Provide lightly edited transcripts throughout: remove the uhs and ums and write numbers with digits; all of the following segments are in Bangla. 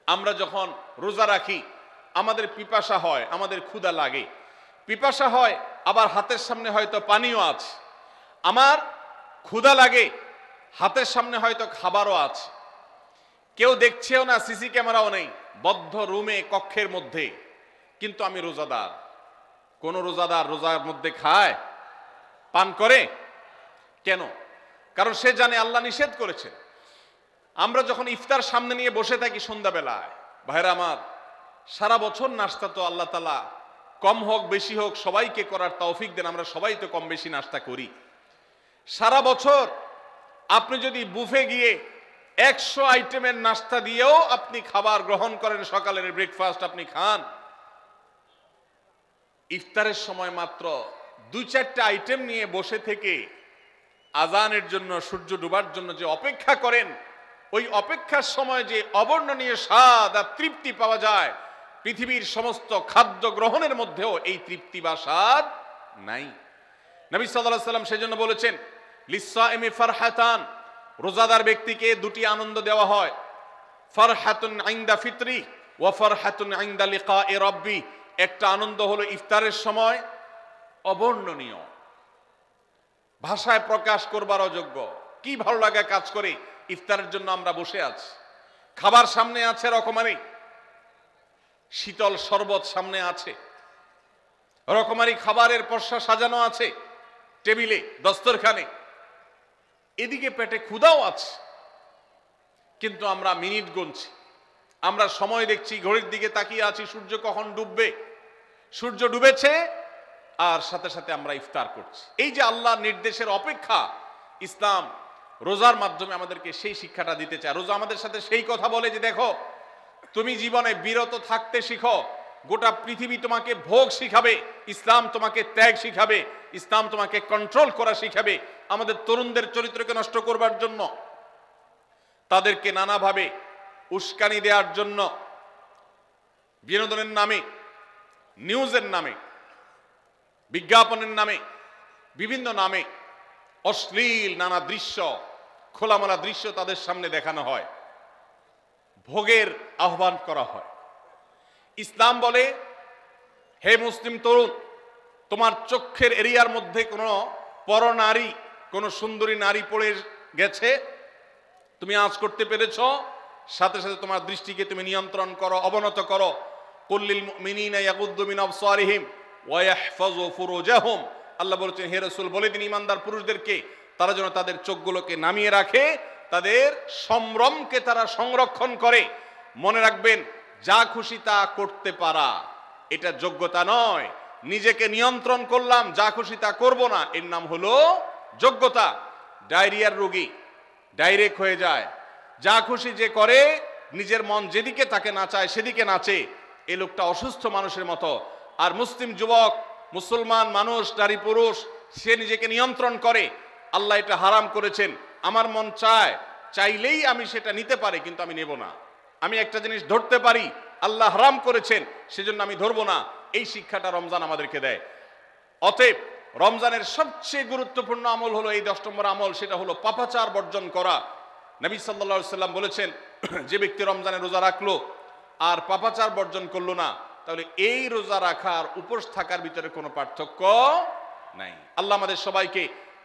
আমরা যখন রোজা রাখি আমাদের পিপাসা হয়, আমাদের ক্ষুধা লাগে, পিপাসা হয়, আবার হাতের সামনে হয়তো পানিও আছে। আমার ক্ষুধা লাগে, হাতের সামনে হয়তো খাবারও আছে, কেউ দেখছেও না, সিসি ক্যামেরাও নেই, বদ্ধ রুমে কক্ষের মধ্যে, কিন্তু আমি রোজাদার। কোন রোজাদার রোজার মধ্যে খায়, পান করে? কেন? কারণ সে জানে আল্লাহ নিষেধ করেছেন। আমরা যখন ইফতার সামনে নিয়ে বসে থাকি সন্ধ্যাবেলায়, ভাইরা আমার, সারা বছর নাস্তা তো আল্লাহ তাআলা কম হোক বেশি হোক সবাইকে করার তৌফিক দেন, আমরা সবাই তো কম বেশি নাস্তা করি। সারা বছর আপনি যদি বুফে গিয়ে 100 আইটেমের নাস্তা দিয়েও আপনি খাবার গ্রহণ করেন, সকালের ব্রেকফাস্ট আপনি খান, ইফতারের সময় মাত্র 2-4টা আইটেম নিয়ে বসে থেকে আজানের জন্য, সূর্য ডুবার জন্য যে অপেক্ষা করেন, ওই অপেক্ষার সময় যে অবর্ণনীয় স্বাদ আর তৃপ্তি পাওয়া যায়, পৃথিবীর সমস্ত খাদ্য গ্রহণের মধ্যেও এই তৃপ্তি বা স্বাদ নাই। নবী সাল্লাল্লাহু আলাইহি ওয়াসাল্লাম সেজন্য বলেছেন, লিসসাইমি ফারহাতান, রোজাদার ব্যক্তিকে দুটি আনন্দ দেওয়া হয়, ফারহাতুন ইনদা ফিতরি ওয়া ফারহাতুন ইনদা লিকাই রাব্বি। একটা আনন্দ হলো ইফতারের সময়, অবর্ণনীয়, ভাষায় প্রকাশ করবার অযোগ্য, কি ভালো লাগা কাজ করে ইফতারের জন্য আমরা বসে আছি, খাবার সামনে আছে, রকমারি শীতল শরবত সামনে আছে, রকমারি খাবারের পসরা সাজানো আছে টেবিলে, দস্তরখানে, এদিকে পেটে ক্ষুধাও আছে, কিন্তু আমরা মিনিট গুনছি, আমরা সময় দেখছি, ঘড়ির দিকে তাকিয়ে আছি, সূর্য কখন ডুববে, সূর্য ডুবেছে আর সাথে সাথে আমরা ইফতার করছি। এই যে আল্লাহর নির্দেশের অপেক্ষা, ইসলাম রোজার মাধ্যমে আমাদেরকে সেই শিক্ষাটা দিতে চায়। রোজা আমাদের সাথে সেই কথা বলে যে দেখো, তুমি জীবনে বিরত থাকতে শিখো, গোটা পৃথিবী তোমাকে ভোগ শিখাবে, ইসলাম তোমাকে ত্যাগ শিখাবে, ইসলাম তোমাকে কন্ট্রোল করা শিখাবে। আমাদের তরুণদের চরিত্রকে নষ্ট করবার জন্য, তাদেরকে নানাভাবে উস্কানি দেওয়ার জন্য, বিনোদনের নামে, নিউজের নামে, বিজ্ঞাপনের নামে, বিভিন্ন নামে অশ্লীল নানা দৃশ্য, খোলামেলা দৃশ্য তাদের সামনে দেখানো হয়, ভোগের আহ্বান করা হয়। ইসলাম বলে, হে মুসলিম তরুণ, তোমার চোখের এরিয়ার মধ্যে কোনো পরনারী, কোনো সুন্দরী নারী পড়ে গেছে, তুমি আঁচ করতে পেরেছ, সাথে সাথে তোমার দৃষ্টিকে তুমি নিয়ন্ত্রণ করো, অবনত করো। কুল্লিল মুমিনিনা ইয়াগুদ্দু মিন আবসারিহিম ওয়া ইয়াহফাযু ফুরুজাহুম। আল্লাহ বলেছেন, হে রাসূল বলে দিন ইমানদার পুরুষদেরকে তারা যেন তাদের চোখগুলোকে নামিয়ে রাখে, তাদের সম্ভ্রমকে তারা সংরক্ষণ করে। মনে রাখবেন, যা খুশি তা করতে পারা এটা যোগ্যতা নয়। নিজেকে নিয়ন্ত্রণ করলাম, যা খুশি তা করব না, এর নাম হলো যোগ্যতা। ডায়রিয়ার রোগী ডাইরেক্ট হয়ে যায়, যা খুশি যে করে, নিজের মন যেদিকে তাকে নাচায় সেদিকে নাচে, এই লোকটা অসুস্থ মানুষের মতো। আর মুসলিম যুবক, মুসলমান মানুষ, নারী পুরুষ, সে নিজেকে নিয়ন্ত্রণ করে। আল্লাহ এটা হারাম করেছেন, আমার মন চায়, চাইলেই আমি সেটা নিতে পারি, কিন্তু আমি নেব না। আমি একটা জিনিস ধরতে পারি, আল্লাহ হারাম করেছেন, সেজন্য আমি ধরবো না। এই শিক্ষাটা রমজান আমাদেরকে দেয়। অতএব রমজানের সবচেয়ে গুরুত্বপূর্ণ আমল হলো এই 10 নম্বর আমল, সেটা হলো পাপাচার বর্জন করা। নবী সাল্লাল্লাহু আলাইহি সাল্লাম বলেছেন, যে ব্যক্তি রমজানে রোজা রাখলো আর পাপাচার বর্জন করলো না, তাহলে এই রোজা রাখার উপোস থাকার ভিতরে কোনো পার্থক্য নাই। আল্লাহ আমাদের সবাইকে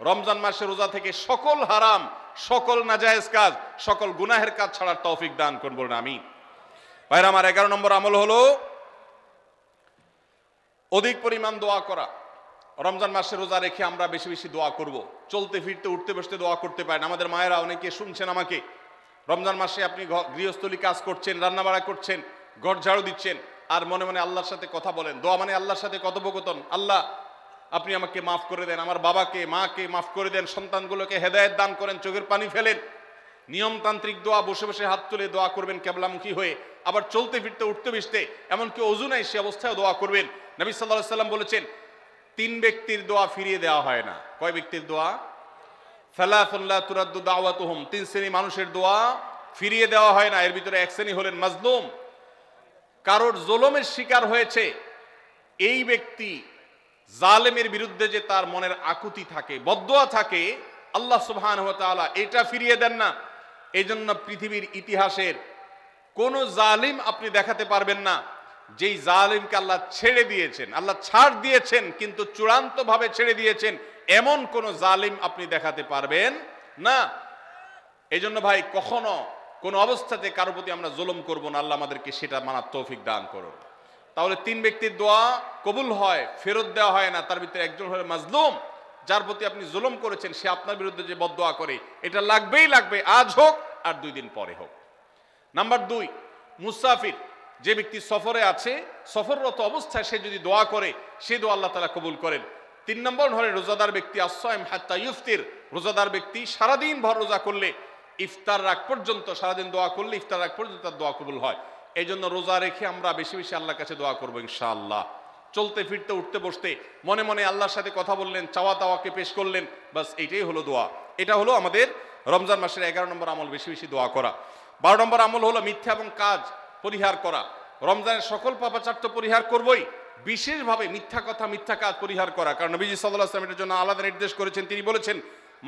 রমজান মাসে রোজা থেকে সকল হারাম, সকল নাজায়েজ কাজ, সকল গুনাহের কাজ ছাড়ার তৌফিক দান করুন, বলুন আমিন। ভাইরা আমার, 11 নম্বর আমল হলো অধিক পরিমাণ দোয়া করা। রমজান মাসে রোজা রেখে আমরা বেশি বেশি দোয়া করব। চলতে ফিরতে উঠতে বসতে দোয়া করতে পারেন। আমাদের মায়েরা অনেকে শুনছেন আমাকে, রমজান মাসে আপনি গৃহস্থলী কাজ করছেন, রান্নাবাড়া করছেন, ঘর ঝাড়ু দিচ্ছেন, আর মনে মনে আল্লাহর সাথে কথা বলেন। দোয়া মানে আল্লাহর সাথে কথোপকথন। আল্লাহ, আপনি আমাকে মাফ করে দেন, আমার বাবাকে মাকে মাফ করে দেন, সন্তানগুলোকে হেদায়েত দান করেন, চোখের পানি ফেলেন। নিয়মতান্ত্রিক দোয়া, বসে বসে হাত তুলে দোয়া করবেন কেবলামুখী হয়ে, আবার চলতে ফিরতে উঠতে বসতে, এমনকি ওযু নাই সে অবস্থায় দোয়া করবেন। নবী সাল্লাল্লাহু আলাইহি সাল্লাম বলেছেন, 3 ব্যক্তির দোয়া ফিরিয়ে দেওয়া হয় না। কয় ব্যক্তির দোয়া? সালাসুন লা তুরাদ্দু দাওয়াতুহুম, 3 শ্রেণী মানুষের দোয়া ফিরিয়ে দেওয়া হয় না। এর ভিতরে এক শ্রেণী হলেন মাজলুম, কারোর জুলুমের শিকার হয়েছে। এই ব্যক্তি জালেমের বিরুদ্ধে যে তার মনের আকুতি থাকে, বদদোয়া থাকে, আল্লাহ সুবহানাহু ওয়া তাআলা এটা ফিরিয়ে দেন না। এই জন্য পৃথিবীর ইতিহাসের কোন জালিম আপনি দেখাতে পারবেন না যেই জালিমকে আল্লাহ ছেড়ে দিয়েছেন, আল্লাহ ছাড় দিয়েছেন কিন্তু চূড়ান্ত ভাবে ছেড়ে দিয়েছেন, এমন কোন জালিম আপনি দেখাতে পারবেন না। এই জন্য ভাই কখনো কোন অবস্থাতে কারোর প্রতি আমরা জুলুম করব না, আল্লাহ আমাদেরকে সেটা মানার তৌফিক দান করুন। তাহলে 3 ব্যক্তির দোয়া কবুল হয়, ফেরত দেওয়া হয় না। তার ভিতরে একজন হলো মাজলুম, যার প্রতি আপনি জুলুম করেছেন, সে আপনার বিরুদ্ধে যে বদদোয়া করে, এটা লাগবেই লাগবে, আজ হোক আর 2 দিন পরে হোক। নাম্বার 2, মুসাফির, যে ব্যক্তি সফরে আছে, সফররত অবস্থায় সে যদি দোয়া করে, সে দোয়া আল্লাহ তাআলা কবুল করেন। 3 নম্বর হলো রোজাদার ব্যক্তি, আসসাইম হাত্তা ইফতির, রোজাদার ব্যক্তি সারাদিন ভর রোজা করলে ইফতার রাগ পর্যন্ত, সারাদিন দোয়া করলে ইফতার রাগ পর্যন্ত তার দোয়া কবুল হয়। এই জন্য রোজা রেখে আমরা বেশি বেশি আল্লাহর কাছে দোয়া করবো ইনশাআল্লাহ। চলতে ফিরতে উঠতে বসতে মনে মনে আল্লাহর সাথে কথা বললেন, চাওয়া দাওয়াকে পেশ করলেন, বাস এইটাই হলো দোয়া। এটা হলো আমাদের রমজান মাসের 11 নম্বর আমল, বেশি বেশি দোয়া করা। 12 নম্বর আমল হলো মিথ্যা এবং কাজ পরিহার করা। রমজানের সকল পাপাচার তো পরিহার করবই, বিশেষভাবে মিথ্যা কথা, মিথ্যা কাজ পরিহার করা। কারণ নবীজি সাল্লাল্লাহু আলাইহি ওয়াসাল্লাম এর জন্য আলাদা নির্দেশ করেছেন। তিনি বলেছেন,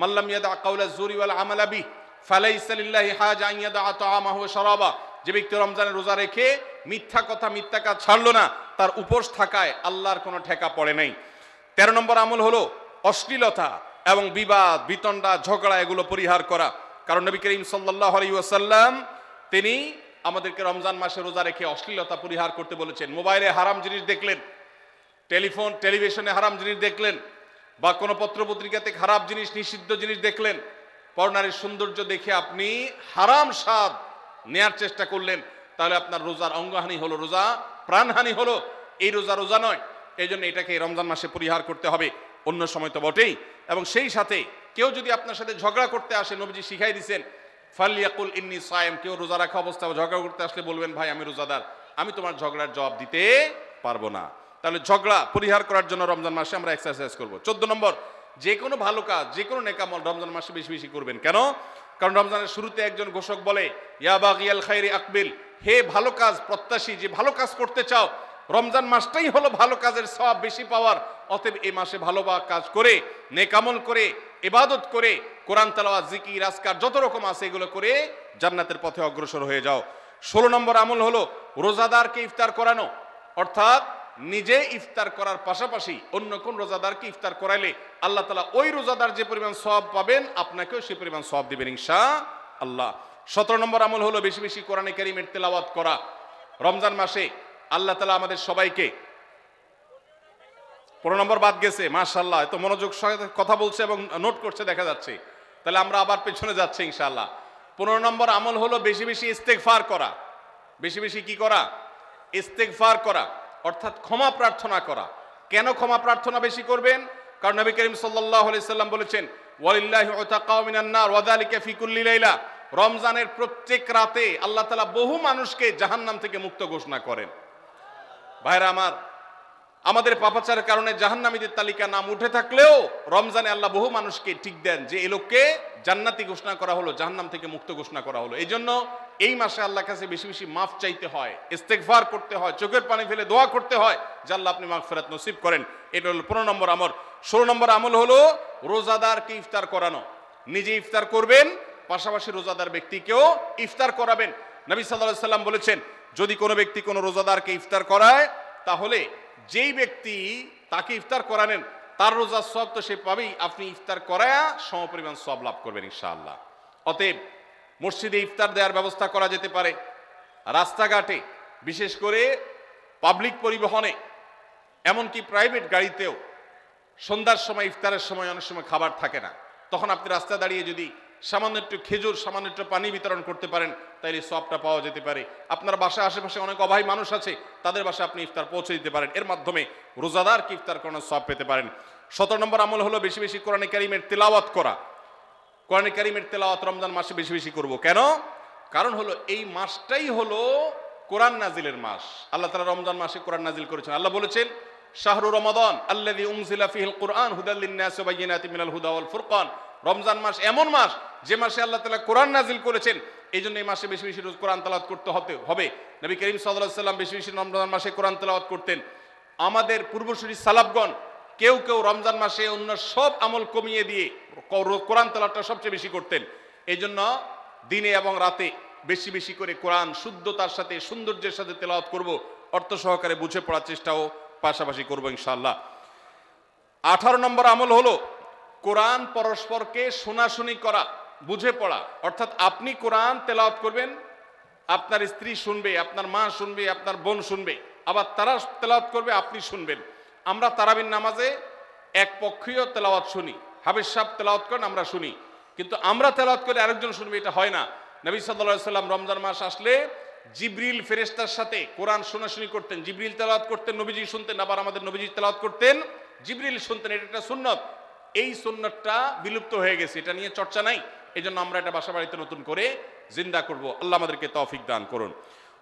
মাল্লাম ইয়াদা কাউলা যুরি ওয়াল আমালা বি ফালাইসা লিল্লাহি হাজা আন ইয়াদা তাআমাহু ওয়া শারাবা। যে ব্যক্তি রমজানে রোজা রেখে মিথ্যা কথা, মিথ্যা কাজ ছাড়লো না, তার উপোস থাকায় আল্লাহর কোনো ঠেকা পড়ে নাই। 13 নম্বর আমল হলো অশ্লীলতা এবং বিবাদ, বিতণ্ডা, ঝগড়া এগুলো পরিহার করা। কারণ নবী করিম সাল্লাল্লাহু আলাইহি ওয়াসাল্লাম তিনি আমাদেরকে রমজান মাসে রোজা রেখে অশ্লীলতা পরিহার করতে বলেছেন। মোবাইলে হারাম জিনিস দেখলেন, টেলিভিশনে হারাম জিনিস দেখলেন, বা কোনো পত্রপত্রিকাতে খারাপ জিনিস, নিষিদ্ধ জিনিস দেখলেন, পরনারীর সৌন্দর্য দেখে আপনি হারাম স্বাদ নেয়ার চেষ্টা করলেন, তাহলে আপনার রোজার অঙ্গহানি হলো, রোজা প্রাণহানি হলো। এই রোজা নয়। এই জন্য এটাকে রমজান মাসে পরিহার করতে হবে, অন্য সময় তো বটেই। এবং সেই সাথে কেউ যদি আপনার সাথে ঝগড়া করতে আসে, নবীজি শিখাই দিয়েছেন, ফালিয়াকুল ইন্নী সায়েম, কেউ রোজা রাখা অবস্থায় ঝগড়া করতে আসলে বলবেন, ভাই আমি রোজাদার, আমি তোমার ঝগড়ার জবাব দিতে পারবো না। তাহলে ঝগড়া পরিহার করার জন্য রমজান মাসে আমরা এক্সারসাইজ করব। 14 নম্বর, যে কোনো ভালো কাজ, যে কোনো নেকামল রমজান মাসে বেশি বেশি করবেন। কেন? কারণ রমজানের শুরুতে একজন ঘোষক বলে, ইয়া বাগিয়াল খাইরি আকবিল, হে ভালো কাজ প্রত্যাশী, যে ভালো কাজ করতে চাও, রমজান মাসটাই হলো ভালো কাজের সওয়াব বেশি পাওয়ার। অতএব এই মাসে ভালো কাজ করে, নেকামল করে, ইবাদত করে, কোরআন তেলাওয়াত, জিকির, আজকার যত রকম আছে এগুলো করে জান্নাতের পথে অগ্রসর হয়ে যাও। 16 নম্বর আমল হলো রোজাদারকে ইফতার করানো, অর্থাৎ নিজে ইফতার করার পাশাপাশি অন্য কোন রোজাদারকে ইফতার করাইলে আল্লাহ তাআলা ওই রোজাদার যে পরিমাণ সওয়াব পাবেন, আপনাকেও সেই পরিমাণ সওয়াব দিবেন ইনশাআল্লাহ। 17 নম্বর আমল হলো বেশি বেশি কোরআনে কারীমের তেলাওয়াত করা। রমজান মাসে আল্লাহ তাআলা আমাদের সবাইকে, 15 নম্বর বাদ গেছে, মাশাআল্লাহ, এত মনোযোগ সহকারে কথা বলছে এবং নোট করছে দেখা যাচ্ছে। তাহলে আমরা আবার পেছনে যাচ্ছি ইনশাআল্লাহ। 15 নম্বর আমল হলো বেশি বেশি ইস্তেগফার করা। বেশি বেশি কি করা? ইস্তেগফার করা, অর্থাৎ ক্ষমা প্রার্থনা করা। কেন ক্ষমা প্রার্থনা বেশি করবেন? কারণ নবী করিম সাল্লাল্লাহু আলাইহি সাল্লাম বলেছেন, ওয়ালিল্লাহি উতাকাউ মিনান নার ওয়া যালিকা ফি কুল্লি লাইলা। রমজানের প্রত্যেক রাতে আল্লাহ তাআলা বহু মানুষকে জাহান্নাম থেকে মুক্ত ঘোষণা করেন। ভাইরা আমার, আমাদের পাপাচারের কারণে জাহান্নামীদের তালিকা নাম উঠে থাকলেও রমজানে আল্লাহ বহু মানুষকে ঠিক দেন যে এই লোককে জান্নাতি ঘোষণা করা হলো, জাহান্নাম থেকে মুক্ত ঘোষণা করা হলো। এই জন্য এই মাসে আল্লাহর কাছে বেশি বেশি মাফ চাইতে হয়, ইস্তেগফার করতে হয়, চোখের পানি ফেলে দোয়া করতে হয় যে আল্লাহ আপনি মাগফিরাত নসিব করেন। এটা হলো 15 নম্বর আমল। 16 নম্বর আমল হলো রোজাদারকে ইফতার করানো। নিজে ইফতার করবেন, পাশাপাশি রোজাদার ব্যক্তিকেও ইফতার করাবেন। নবী সাল্লাল্লাহু আলাইহি সাল্লাম বলেছেন, যদি কোনো ব্যক্তি কোনো রোজাদারকে ইফতার করায়, তাহলে যেই ব্যক্তি তাকে ইফতার করানেন তার রোজার সওয়াব তো সে পাবেই, আপনি ইফতার করায়া সমপরিমাণ সওয়াব লাভ করবেন ইনশাআল্লাহ। অতএব মসজিদে ইফতার দেওয়ার ব্যবস্থা করা যেতে পারে, রাস্তাঘাটে, বিশেষ করে পাবলিক পরিবহনে, এমনকি প্রাইভেট গাড়িতেও সন্ধ্যার সময়, ইফতারের সময় অনেক সময় খাবার থাকে না, তখন আপনি রাস্তায় দাঁড়িয়ে যদি সামান্য একটু খেজুর, সামান্য একটু পানি বিতরণ করতে পারেন, তাইলে সওয়াবটা পাওয়া যেতে পারে। আপনার বাসার আশেপাশে অনেক অভাবী মানুষ আছে, তাদের বাসায় আপনি ইফতার পৌঁছে দিতে পারেন, এর মাধ্যমে রোজাদারকে ইফতার করানোর সওয়াব পেতে পারেন। 17 নম্বর আমল হলো বেশি বেশি কোরআনে কারীমের তেলাওয়াত করা। কোরআনে কারীমের তেলাওয়াত রমজান মাসে বেশি বেশি করব। কেন? কারণ হলো এই মাসটাই হলো কোরআন নাজিলের মাস। আল্লাহ তাআলা রমজান মাসে কোরআন নাজিল করেছেন। আল্লাহ বলেছেন, শাহরু রমাদান আল্লাযী উনজিলা ফীহিল কুরআন হুদাল লিন-নাস ওয়া বায়িনাতিন মিনাল হুদা ওয়াল ফুরকান। রমজান মাস এমন মাস যে মাসে আল্লাহ তাআলা কোরআন নাজিল করেছেন, এই জন্য এই মাসে বেশি বেশি রোজ কোরআন তেলাওয়াত করতে হবে। নবী করিম সাল্লাল্লাহু আলাইহি সাল্লাম বেশি বেশি রমজান মাসে কোরআন তেলাওয়াত করতেন। আমাদের পূর্বসূরি সালাফগণ কেউ কেউ রমজান মাসে অন্য সব আমল কমিয়ে দিয়ে কোরআন তেলাওয়াতটা সবচেয়ে বেশি করতেন। এই জন্য দিনে এবং রাতে বেশি বেশি করে কোরআন শুদ্ধতার সাথে সৌন্দর্যের সাথে তেলাওয়াত করব, অর্থ সহকারে বুঝে পড়ার চেষ্টাও পাশাপাশি করব ইনশাআল্লাহ। 18 নম্বর আমল হলো কোরআন পরস্পরকে শোনাশুনি করা, বুঝে পড়া। অর্থাৎ আপনি কোরআন তেলাওয়াত করবেন, আপনার স্ত্রী শুনবে, আপনার মা শুনবে, আপনার বোন শুনবে, আবার তারা তেলাওয়াত করবে, আপনি শুনবেন। আমরা তারাবির নামাজে এক পক্ষীয় তেলাওয়াত শুনি, হাফেজ সাহেব তেলাওয়াত করেন, আমরা শুনি, কিন্তু আমরা তেলাওয়াত করে আরেকজন শুনবে, এটা হয় না। নবী সাল্লাল্লাহু আলাইহি সাল্লাম রমজান মাস আসলে জিবরিল ফেরেশতার সাথে কোরআন শোনাশুনি করতেন, জিবরিল তেলাওয়াত করতেন, নবীজি শুনতেন, আবার আমাদের নবীজি তেলাওয়াত করতেন, জিবরিল শুনতেন। এটা একটা সুন্নত। এই সুন্নতটা বিলুপ্ত হয়ে গেছে, এটা নিয়ে চর্চা নাই। এই জন্য আমরা এটা বাসা বাড়িতে নতুন করে জিন্দা করব। আল্লাহ আমাদেরকে তৌফিক দান করুন।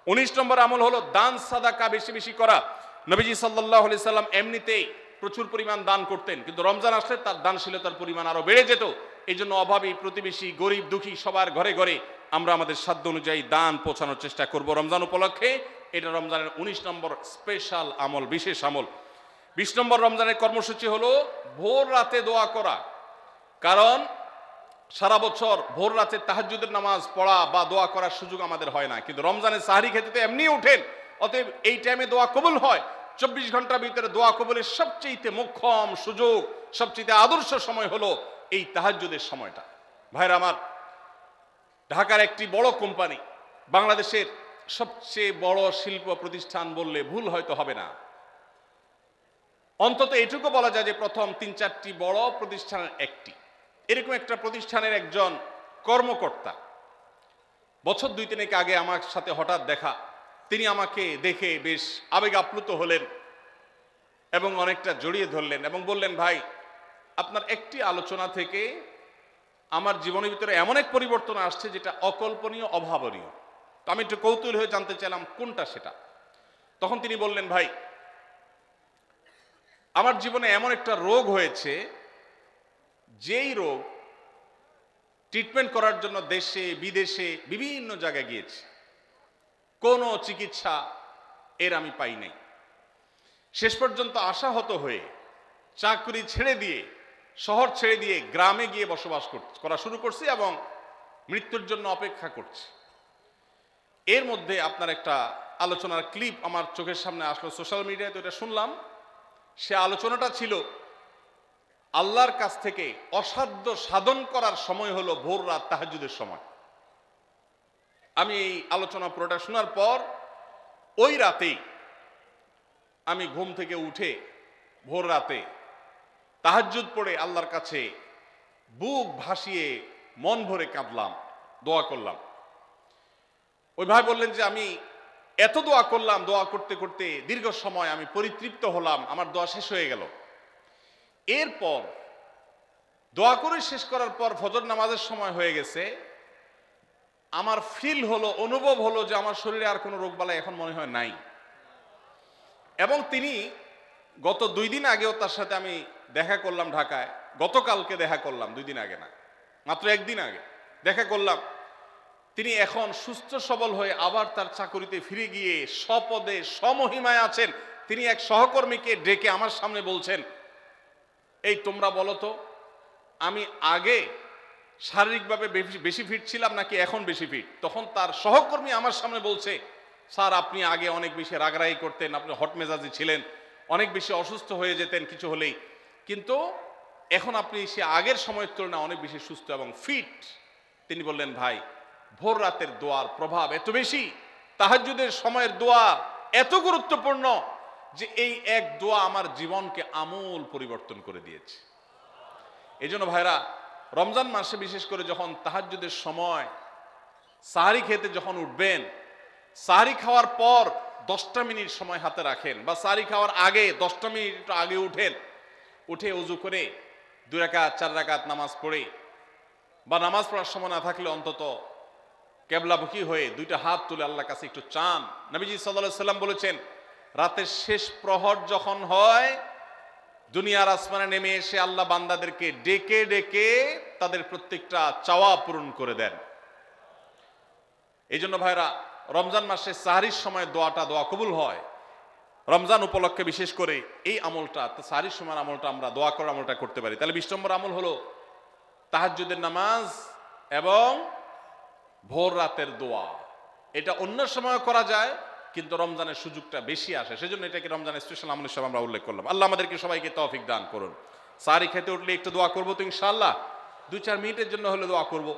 19 নম্বর আমল হলো দান সাদাকা বেশি বেশি করা। নবীজি সাল্লাল্লাহু আলাইহি সাল্লাম এমনিতেই প্রচুর পরিমাণ দান করতেন, কিন্তু রমজান আসলে তার দানশীলতার পরিমাণ আরো বেড়ে যেত। এই জন্য অভাবী, প্রতিবেশী, গরিব দুঃখী সবার ঘরে ঘরে আমরা আমাদের সাধ্য অনুযায়ী দান পৌঁছানোর চেষ্টা করব রমজান উপলক্ষে। এটা রমজানের 19 নম্বর স্পেশাল আমল, বিশেষ আমল। 20 নম্বর রমজানের কর্মসূচি হলো ভোর রাতে দোয়া করা। কারণ সারা বছর ভোর রাতে তাহাজ্জুদের নামাজ পড়া বা দোয়া করার সুযোগ আমাদের হয় না, কিন্তু রমজানের সাহরি খেতে তো এমনি উঠেন, অতএব এই টাইমে দোয়া কবুল হয়। 24 ঘন্টার ভিতরে দোয়া কবুলের সবচেয়ে মোক্ষম সুযোগ, সবচেয়ে আদর্শ সময় হলো এই তাহাজ্জুদের সময়টা। ভাইরা আমার, ঢাকার একটি বড় কোম্পানি, বাংলাদেশের সবচেয়ে বড় শিল্প প্রতিষ্ঠান বললে ভুল হয়তো হবে না, অন্তত এটুকু বলা যায় যে প্রথম 3-4টি বড় প্রতিষ্ঠানের একটি। এরকম একটা প্রতিষ্ঠানের একজন কর্মকর্তা বছর 2-3 আগে আমার সাথে হঠাৎ দেখা। তিনি আমাকে দেখে বেশ আবেগ আপ্লুত হলেন এবং অনেকটা জড়িয়ে ধরলেন এবং বললেন, ভাই, আপনার একটি আলোচনা থেকে আমার জীবনের ভিতরে এমন এক পরিবর্তন আসছে যেটা অকল্পনীয়, অভাবনীয়। তো আমি একটু কৌতূহল হয়ে জানতে চাইলাম কোনটা সেটা। তখন তিনি বললেন, ভাই, আমার জীবনে এমন একটা রোগ হয়েছে, যেই রোগ ট্রিটমেন্ট করার জন্য দেশে বিদেশে বিভিন্ন জায়গায় গিয়েছি, কোনো চিকিৎসা এর আমি পাই নাই। শেষ পর্যন্ত আশাহত হয়ে চাকরি ছেড়ে দিয়ে, শহর ছেড়ে দিয়ে গ্রামে গিয়ে বসবাস করা শুরু করছি এবং মৃত্যুর জন্য অপেক্ষা করছি। এর মধ্যে আপনার একটা আলোচনার ক্লিপ আমার চোখের সামনে আসলো সোশ্যাল মিডিয়ায়, তো এটা শুনলাম। সে আলোচনাটা ছিল আল্লাহর কাছ থেকে অসাধ্য সাধন করার সময় হলো ভোর রাত তাহাজ্জুদের সময়। আমি এই আলোচনা পুরোটা শোনার পর ওই রাতেই আমি ঘুম থেকে উঠে ভোর রাতে তাহাজ্জুদ পড়ে আল্লাহর কাছে বুক ভাসিয়ে মন ভরে কাঁদলাম, দোয়া করলাম। ওই ভাই বললেন যে আমি এত দোয়া করলাম, দোয়া করতে করতে দীর্ঘ সময় আমি পরিতৃপ্ত হলাম, আমার দোয়া শেষ হয়ে গেল। এরপর দোয়া করে শেষ করার পর ফজর নামাজের সময় হয়ে গেছে, আমার ফিল হলো, অনুভব হলো যে আমার শরীরে আর কোনো রোগবালাই এখন মনে হয় নাই। এবং তিনি গত 2 দিন আগেও তার সাথে আমি দেখা করলাম ঢাকায়, গতকালকে দেখা করলাম, 2 দিন আগে না, মাত্র 1 দিন আগে দেখা করলাম। তিনি এখন সুস্থ সবল হয়ে আবার তার চাকরিতে ফিরে গিয়ে স্বপদে সমহিমায় আছেন। তিনি এক সহকর্মীকে ডেকে আমার সামনে বলছেন, এই তোমরা বলো তো, আমি আগে শারীরিকভাবে বেশি ফিট ছিলাম নাকি এখন বেশি ফিট? তখন তার সহকর্মী আমার সামনে বলছে, স্যার, আপনি আগে অনেক বেশি রাগারাগি করতেন, আপনি হট মেজাজি ছিলেন, অনেক বেশি অসুস্থ হয়ে যেতেন কিছু হলেই, কিন্তু এখন আপনি সে আগের সময়ের তুলনায় অনেক বেশি সুস্থ এবং ফিট। তিনি বললেন, ভাই, ভোর রাতের দোয়ার প্রভাব এত বেশি, তাহাজ্জুদের সময়ের দোয়া এত গুরুত্বপূর্ণ যে এই এক দোয়া আমার জীবনকে আমূল পরিবর্তন করে দিয়েছে। এই জন্য ভাইরা, রমজান মাসে বিশেষ করে যখন তাহাজ্জুদের সময় সাহারি খেতে যখন উঠবেন, সাহারি খাওয়ার পর 10টা মিনিট সময় হাতে রাখেন, বা সাহারি খাওয়ার আগে 10টা মিনিট একটু আগে উঠেন, উঠে ওযু করে 2 রাকাত 4 রাকাত নামাজ পড়ে, বা নামাজ পড়ার সময় না থাকলে অন্তত কেবলামুখী হয়ে 2টা হাত তুলে আল্লাহর কাছে একটু চান। নবীজি সাল্লাল্লাহু আলাইহি সাল্লাম বলেছেন, রাতের শেষ প্রহর যখন হয়, দুনিয়ার আসমানে নেমে এসে আল্লাহ বান্দাদেরকে ডেকে ডেকে তাদের প্রত্যেকটা চাওয়া পূরণ করে দেন। এই জন্য ভাইরা, রমজান মাসে সাহরির সময় দোয়া কবুল হয়। রমজান উপলক্ষে বিশেষ করে এই আমলটা, সাহরির সময় আমলটা, আমরা দোয়া করার আমলটা করতে পারি। তাহলে 20 নম্বর আমল হলো তাহাজ্জুদের নামাজ এবং ভোর রাতের দোয়া, এটা অন্য সময় করা যায়, কিন্তু রমজানের সুযোগটা বেশি আসে, সেজন্য এটাকে রমজানের স্পেশাল আমল হিসেবে আমরা উল্লেখ করলাম। আল্লাহ আমাদেরকে সবাইকে তৌফিক দান করুন। সারি খেতে উঠলে একটু দোয়া করবো তো ইনশাআল্লাহ, 2-4 মিনিটের জন্য হলে দোয়া করবো,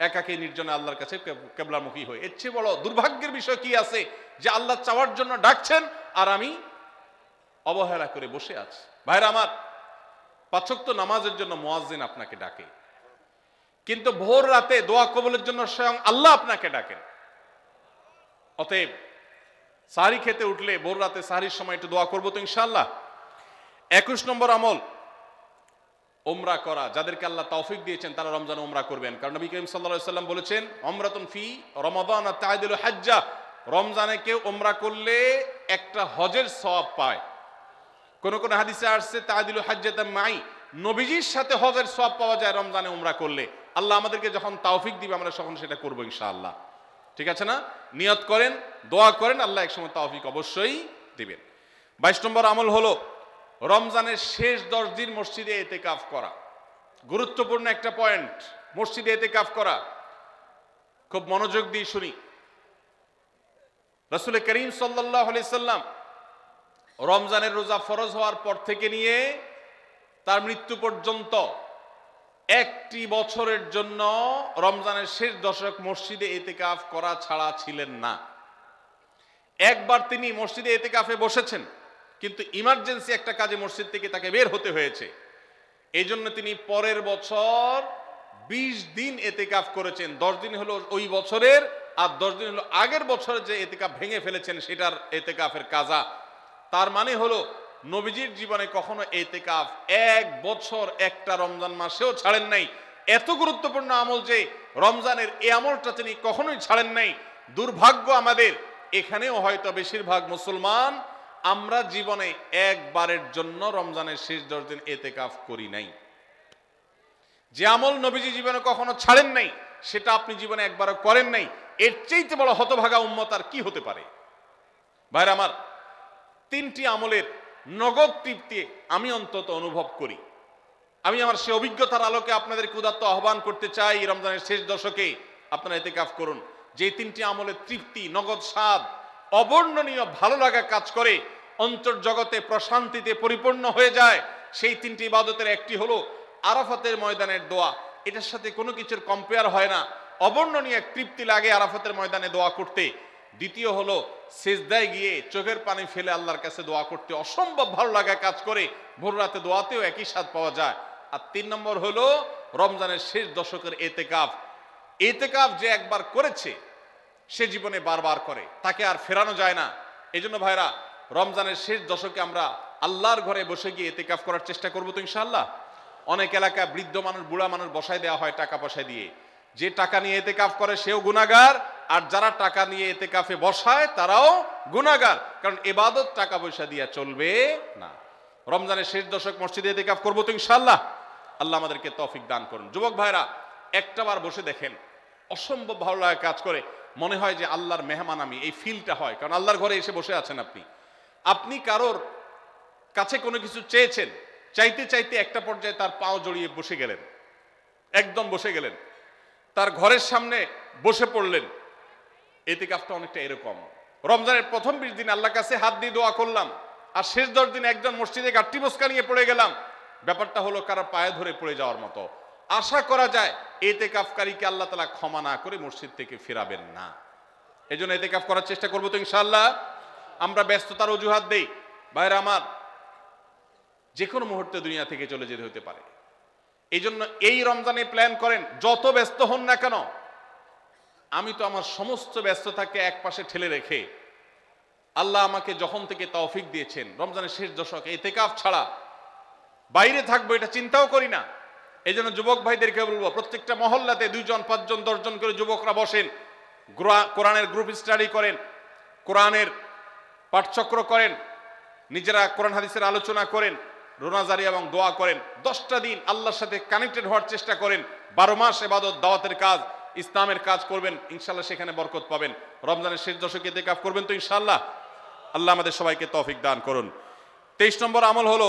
একাকী নির্জনে আল্লাহর কাছে কেবলামুখী হয়ে। এর চেয়ে বড় দুর্ভাগ্যের বিষয় কি আছে যে আল্লাহ চাওয়ার জন্য ডাকছেন আর আমি অবহেলা করে বসে আছি। ভাইরা আমার, 5 ওয়াক্ত নামাজের জন্য মুয়াজ্জিন আপনাকে ডাকে, কিন্তু ভোর রাতে দোয়া কবুলের জন্য স্বয়ং আল্লাহ আপনাকে ডাকেন। অতএব সাহরি খেতে উঠলে ভোর রাতে সাহরির সময় একটু দোয়া করবো তো ইনশাআল্লাহ। 21 নম্বর আমল উমরা করা। যাদেরকে আল্লাহ তৌফিক দিয়েছেন তারা রমজানে উমরা করবেন, কারণ নবী করিম সাল্লাল্লাহু আলাইহি ওয়াসাল্লাম বলেছেন উমরাতুন ফি রমাদান তা'দিলু হাজ্জা, রমজানে কেউ উমরা করলে একটা হজের সওয়াব পায়। কোন কোন হাদিসে আসছে তা'দিলু হাজ্জাতাম মাই, নবীজির সাথে হজের সওয়াব পাওয়া যায় রমজানে উমরা করলে। আল্লাহ আমাদেরকে যখন তৌফিক দিবে আমরা তখন সেটা করব ইনশাআল্লাহ। ঠিক আছে না? নিয়ত করেন, দোয়া করেন, আল্লাহ একসময় তৌফিক অবশ্যই দিবেন। 22 নম্বর আমল হলো রমজানের শেষ 10 দিন মসজিদে ইতিকাফ করা। গুরুত্বপূর্ণ একটা পয়েন্ট, মসজিদে ইতিকাফ করা। খুব মনোযোগ দিয়ে শুনি। রাসূল করিম সাল্লাল্লাহু আলাইহি সাল্লাম রমজানের রোজা ফরজ হওয়ার পর থেকে নিয়ে তার মৃত্যু পর্যন্ত একটি বছরের জন্য রমজানের শেষ দশক মসজিদে ইতিকাফ করা ছাড়া ছিলেন না। একবার তিনি মসজিদে ইতিকাফে বসেছেন, কিন্তু ইমার্জেন্সি একটা কাজে মসজিদ থেকে তাকে বের হতে হয়েছে। এই জন্য তিনি পরের বছর 20 দিন ইতিকাফ করেছেন। 10 দিন হলো ওই বছরের, আর 10 দিন হলো আগের বছরে যে ইতিকাফ ভেঙে ফেলেছেন সেটার ইতিকাফের কাজা। তার মানে হলো নবীজির জীবনে কখনো ইতিকাফ 1 বছর একটা রমজান মাসেও ছাড়েন নাই। এত গুরুত্বপূর্ণ আমল যে রমজানের এই আমলটা তিনি কখনোই ছাড়েন নাই। দুর্ভাগ্য আমাদের, এখানেও হয়তো বেশিরভাগ মুসলমান আমরা জীবনে একবারের জন্য রমজানের শেষ 10 দিন ইতিকাফ করি নাই। যে আমল নবীজি জীবনে কখনো ছাড়েন নাই সেটা আপনি জীবনে একবারও করেন নাই, এর চাইতে বড় হতভাগা উম্মত আর কি হতে পারে? ভাইরা আমার, 3টি আমলের নগদ তৃপ্তি আমি অন্তত অনুভব করি। আমি আমার সে অভিজ্ঞতার আলোকে আপনাদেরকে উদাত্ত আহ্বান করতে চাই, রমজানের শেষ দশকে আপনারা ইতিকাফ করুন। যে 3টি আমলের তৃপ্তি, নগদ স্বাদ, অবর্ণনীয় ভালো লাগা কাজ করে, অন্তর্জগতে প্রশান্তিতে পরিপূর্ণ হয়ে যায়, সেই 3টি ইবাদতের একটি হলো আরাফাতের ময়দানের দোয়া। এটার সাথে কোনো কিছুর কম্পেয়ার হয় না, অবর্ণনীয় এক তৃপ্তি লাগে আরাফাতের ময়দানে দোয়া করতে। দ্বিতীয় হলো সিজদায় গিয়ে চোখের পানি ফেলে আল্লাহর কাছে দোয়া করতে অসম্ভব ভালো লাগা কাজ করে, ভোর রাতে দোয়াতেও একই স্বাদ পাওয়া যায়। আর 3 নম্বর হলো রমজানের শেষ দশকের ইতিকাফ। ইতিকাফ যে একবার করেছে সে জীবনে বারবার করে, তাকে আর ফেরানো যায় না। এই জন্য ভাইরা, রমজানের শেষ দশকে আমরা আল্লাহর ঘরে বসে গিয়ে ইতিকাফ করার চেষ্টা করবো তো ইনশাআল্লাহ। অনেক এলাকায় বৃদ্ধ মানুষ, বুড়া মানুষ বসায় দেওয়া হয় টাকা পয়সা দিয়ে। যে টাকা নিয়ে ইতিকাফ করে সেও গুনাহগার, আর যারা টাকা নিয়ে ইতিকাফে বসায় তারাও গুনাহগার, কারণ ইবাদত টাকা পয়সা দিয়ে চলবে না। রমজানের শেষ দশক মসজিদে ইতিকাফ করবো তো ইনশাআল্লাহ। আল্লাহ আমাদেরকে তৌফিক দান করুন। যুবক ভাইরা, একটাবার বসে দেখেন, অসম্ভব ভালো লাগা কাজ করে, মনে হয় যে আল্লাহর মেহমান আমি, এই ফিলটা হয়। কারণ আল্লাহর ঘরে এসে বসে আছেন আপনি কারোর কাছে কোনো কিছু চেয়েছেন, চাইতে চাইতে একটা পর্যায়ে তার পাও জড়িয়ে বসে গেলেন, একদম বসে গেলেন, তার ঘরের সামনে বসে পড়লেন। ইতিকাফটা অনেকটা এরকম। রমজানের প্রথম 20 দিন আল্লাহর কাছে হাত দিয়ে দোয়া করলাম, আর শেষ 10 দিন একজন মসজিদে গাট্টি বসকা নিয়ে পড়ে গেলাম। ব্যাপারটা হলো কারো পায়ে ধরে পড়ে যাওয়ার মতো। আশা করা যায় ইতিকাফকারীকে আল্লাহ তাআলা ক্ষমা না করে মসজিদ থেকে ফেরাবেন না। এই জন্য ইতিকাফ করার চেষ্টা করবো তো ইনশাআল্লাহ। আমরা ব্যস্ততার অজুহাত দেই। ভাইরা আমার, যে কোনো মুহূর্তে দুনিয়া থেকে চলে যেতে হতে পারে। এই জন্য এই রমজানে প্ল্যান করেন, যত ব্যস্ত হন না কেন। আমি তো আমার সমস্ত ব্যস্ততাকে এক পাশে ঠেলে রেখে আল্লাহ আমাকে যখন থেকে তৌফিক দিয়েছেন রমজানের শেষ দশকে ইতিকাফ ছাড়া বাইরে থাকবো এটা চিন্তাও করি না। এই জন্য যুবক ভাইদেরকে বলবো, প্রত্যেকটা মহল্লাতে 2 জন 5 জন 10 জন করে যুবকরা বসেন, কোরআনের গ্রুপ স্টাডি করেন, কোরআনের পাঠচক্র করেন, নিজেরা কোরআন হাদিসের আলোচনা করেন, রোনাজারি এবং দোয়া করেন। 10টা দিন আল্লাহর সাথে কানেক্টেড হওয়ার চেষ্টা করেন। 12 মাস ইবাদত, দাওয়াতের কাজ, ইসলামের কাজ করবেন, ইনশাআল্লাহ সেখানে বরকত পাবেন। রমজানের শেষ দশকে ইতিকাফ করবেন তো ইনশাআল্লাহ। আল্লাহ আমাদের সবাইকে তৌফিক দান করুন। 23 নম্বর আমল হলো